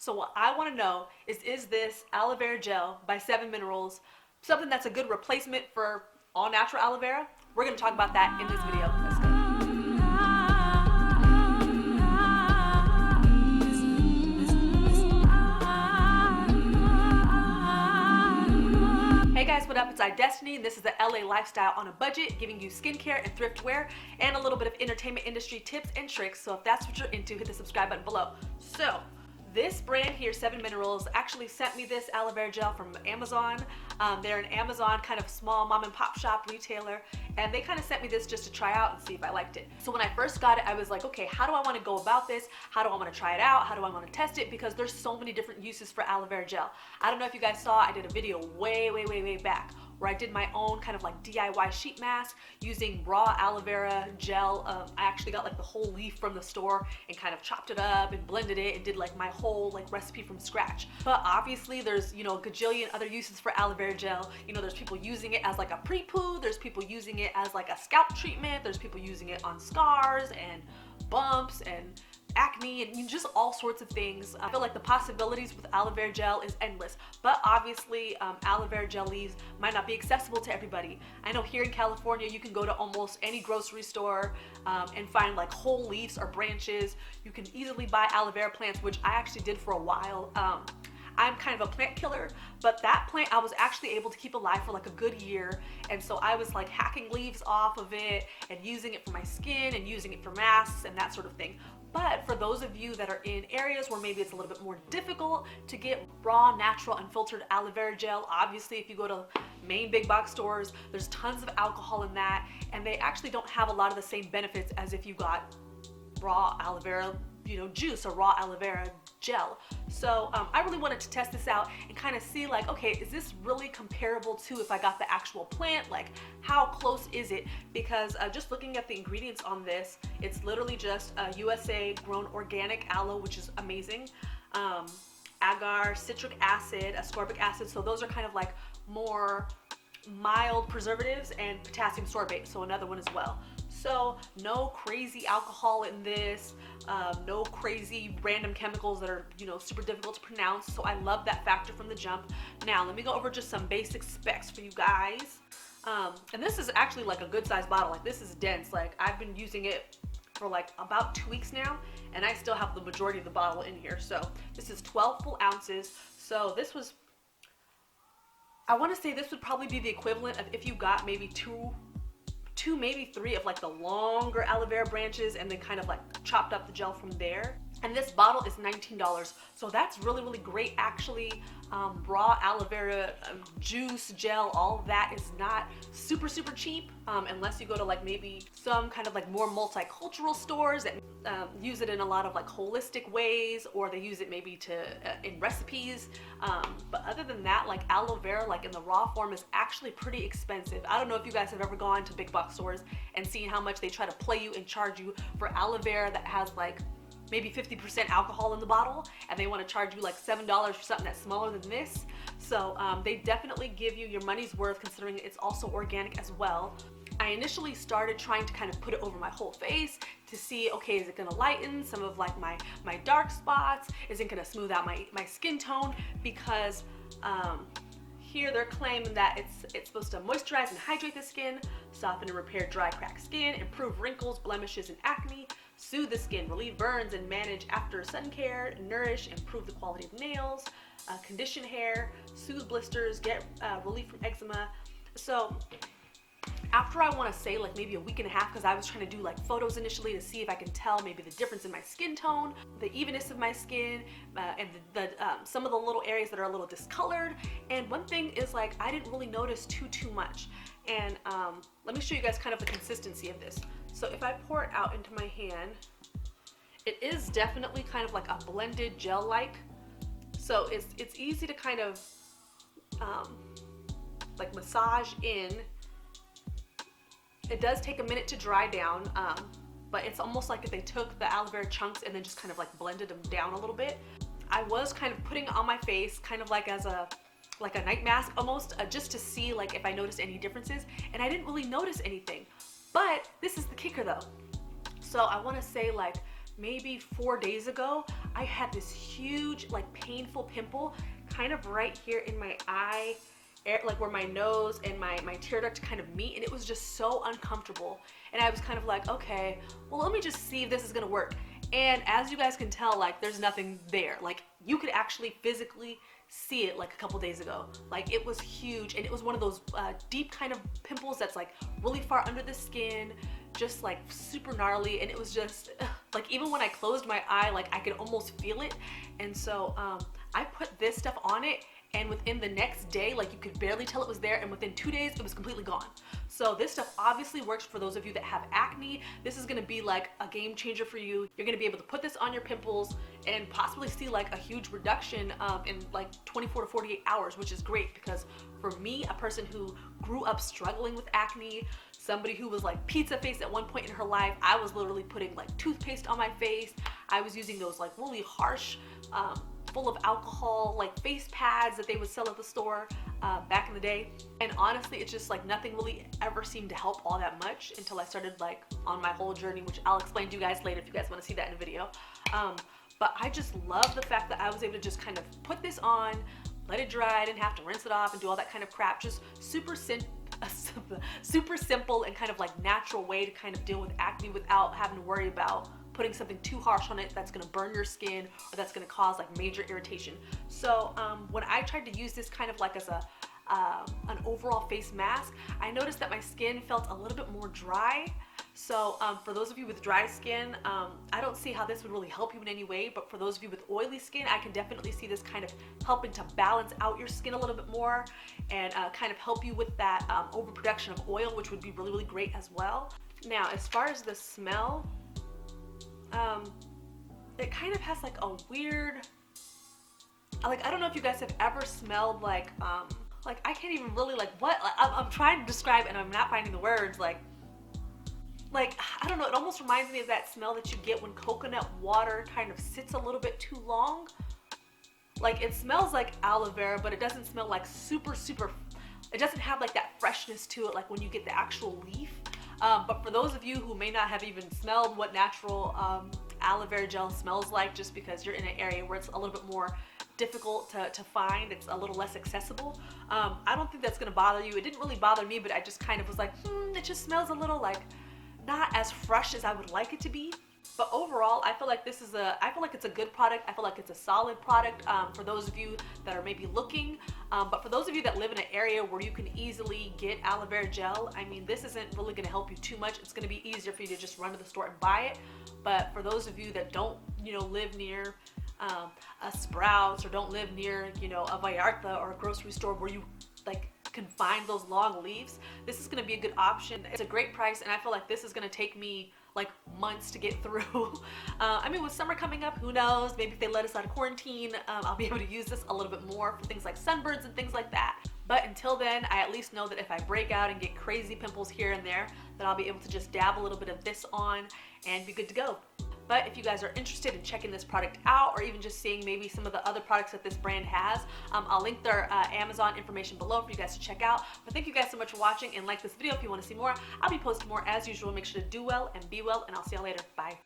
So what I want to know is this aloe vera gel by 7 Minerals something that's a good replacement for all natural aloe vera? We're going to talk about that in this video. Let's go. Hey guys, what up? It's iDestiny, and this is the LA lifestyle on a budget, giving you skincare and thrift wear and a little bit of entertainment industry tips and tricks. So if that's what you're into, hit the subscribe button below. So this brand here, 7 Minerals, actually sent me this aloe vera gel from Amazon. They're an Amazon kind of small mom and pop shop retailer, and they kind of sent me this just to try out and see if I liked it. So when I first got it, I was like, okay, how do I want to go about this? How do I want to try it out? How do I want to test it? Because there's so many different uses for aloe vera gel. I don't know if you guys saw, I did a video way back where I did my own kind of like DIY sheet mask using raw aloe vera gel. I actually got like the whole leaf from the store and kind of chopped it up and blended it and did like my whole like recipe from scratch. But obviously there's, you know, a gajillion other uses for aloe vera gel. You know, there's people using it as like a pre-poo, there's people using it as like a scalp treatment, there's people using it on scars and bumps and acne and just all sorts of things. I feel like the possibilities with aloe vera gel is endless, but obviously aloe vera gel leaves might not be accessible to everybody. I know here in California you can go to almost any grocery store and find like whole leaves or branches. You can easily buy aloe vera plants, which I actually did for a while. I'm kind of a plant killer, but that plant I was actually able to keep alive for like a good year, and so I was like hacking leaves off of it and using it for my skin and using it for masks and that sort of thing. But for those of you that are in areas where maybe it's a little bit more difficult to get raw, natural, unfiltered aloe vera gel, obviously if you go to main big box stores, there's tons of alcohol in that, and they actually don't have a lot of the same benefits as if you got raw aloe vera, you know, juice or raw aloe vera gel. So I really wanted to test this out and kind of see like, okay, is this really comparable to if I got the actual plant? Like, how close is it? Because just looking at the ingredients on this, it's literally just USA grown organic aloe, which is amazing. Agar, citric acid, ascorbic acid. So those are kind of like more mild preservatives, and potassium sorbate, so another one as well. So no crazy alcohol in this, no crazy random chemicals that are, you know, super difficult to pronounce. So I love that factor from the jump. Now let me go over just some basic specs for you guys. And this is actually like a good sized bottle. Like this is dense. Like I've been using it for like about 2 weeks now, and I still have the majority of the bottle in here. So this is 12 full ounces. So this was, I want to say this would probably be the equivalent of if you got maybe two, maybe 3 of like the longer aloe vera branches and then kind of like chopped up the gel from there. And this bottle is $19, so that's really great actually. Raw aloe vera juice, gel, all of that is not super cheap unless you go to like maybe some kind of like more multicultural stores that use it in a lot of like holistic ways, or they use it maybe to in recipes. But other than that, like aloe vera like in the raw form is actually pretty expensive. I don't know if you guys have ever gone to big box stores and seen how much they try to play you and charge you for aloe vera that has like maybe 50% alcohol in the bottle, and they want to charge you like $7 for something that's smaller than this. So they definitely give you your money's worth, considering it's also organic as well. I initially started trying to kind of put it over my whole face to see, okay, is it going to lighten some of like my dark spots? Is it going to smooth out my skin tone? Because here they're claiming that it's supposed to moisturize and hydrate the skin, soften and repair dry, cracked skin, improve wrinkles, blemishes, and acne, soothe the skin, relieve burns, and manage after sun care, nourish, improve the quality of nails, condition hair, soothe blisters, get relief from eczema. So after I want to say like maybe a week and a half, because I was trying to do like photos initially to see if I can tell maybe the difference in my skin tone, the evenness of my skin, and some of the little areas that are a little discolored. And one thing is like I didn't really notice too much. And let me show you guys kind of the consistency of this. So if I pour it out into my hand, it is definitely kind of like a blended gel-like. So it's easy to kind of like massage in. It does take a minute to dry down, but it's almost like if they took the aloe vera chunks and then just kind of like blended them down a little bit. I was kind of putting it on my face kind of like as a night mask almost, just to see like if I noticed any differences, and I didn't really notice anything. But this is the kicker though. So I want to say like maybe 4 days ago, I had this huge, like, painful pimple kind of right here in my eye, like where my nose and my tear duct kind of meet, and it was just so uncomfortable. And I was kind of like, okay, well, let me just see if this is gonna work. And as you guys can tell, like, there's nothing there. Like, you could actually physically see it like a couple days ago. Like, it was huge, and it was one of those deep kind of pimples that's like really far under the skin, just like super gnarly. And it was just like, even when I closed my eye, like I could almost feel it. And so I put this stuff on it, and within the next day, like, you could barely tell it was there, and within 2 days it was completely gone. So this stuff obviously works for those of you that have acne. This is gonna be like a game changer for you. You're gonna be able to put this on your pimples and possibly see like a huge reduction in like 24 to 48 hours, which is great, because for me, a person who grew up struggling with acne, somebody who was like pizza face at one point in her life, I was literally putting like toothpaste on my face. I was using those like really harsh, full of alcohol, like face pads that they would sell at the store back in the day. And honestly, it's just like nothing really ever seemed to help all that much until I started like on my whole journey, which I'll explain to you guys later if you guys want to see that in a video. But I just love the fact that I was able to just kind of put this on, let it dry, I didn't have to rinse it off and do all that kind of crap. Just super simple and kind of like natural way to kind of deal with acne without having to worry about putting something too harsh on it that's gonna burn your skin or that's gonna cause like major irritation. So when I tried to use this kind of like as an overall face mask, I noticed that my skin felt a little bit more dry. So for those of you with dry skin, I don't see how this would really help you in any way, but for those of you with oily skin, I can definitely see this kind of helping to balance out your skin a little bit more and kind of help you with that overproduction of oil, which would be really, really great as well. Now, as far as the smell, it kind of has like a weird, like, I don't know if you guys have ever smelled like I can't even really like what, I'm trying to describe and I'm not finding the words, like I don't know, it almost reminds me of that smell that you get when coconut water kind of sits a little bit too long. Like, it smells like aloe vera, but it doesn't smell like super, it doesn't have like that freshness to it like when you get the actual leaf. But for those of you who may not have even smelled what natural aloe vera gel smells like, just because you're in an area where it's a little bit more difficult to find, it's a little less accessible, I don't think that's gonna bother you. It didn't really bother me, but I just kind of was like, it just smells a little like not as fresh as I would like it to be. But overall, I feel like it's a good product. I feel like it's a solid product for those of you that are maybe looking. But for those of you that live in an area where you can easily get aloe vera gel, I mean, this isn't really gonna help you too much. It's gonna be easier for you to just run to the store and buy it. But for those of you that don't, live near a Sprouts or don't live near, a Vallarta or a grocery store where you like can find those long leaves, this is going to be a good option. It's a great price, and I feel like this is going to take me like months to get through. I mean, with summer coming up, who knows, maybe if they let us out of quarantine, I'll be able to use this a little bit more for things like sunburns and things like that. But until then, I at least know that if I break out and get crazy pimples here and there, that I'll be able to just dab a little bit of this on and be good to go. But if you guys are interested in checking this product out, or even just seeing maybe some of the other products that this brand has, I'll link their Amazon information below for you guys to check out. But thank you guys so much for watching, and like this video if you want to see more. I'll be posting more as usual. Make sure to do well and be well, and I'll see y'all later. Bye.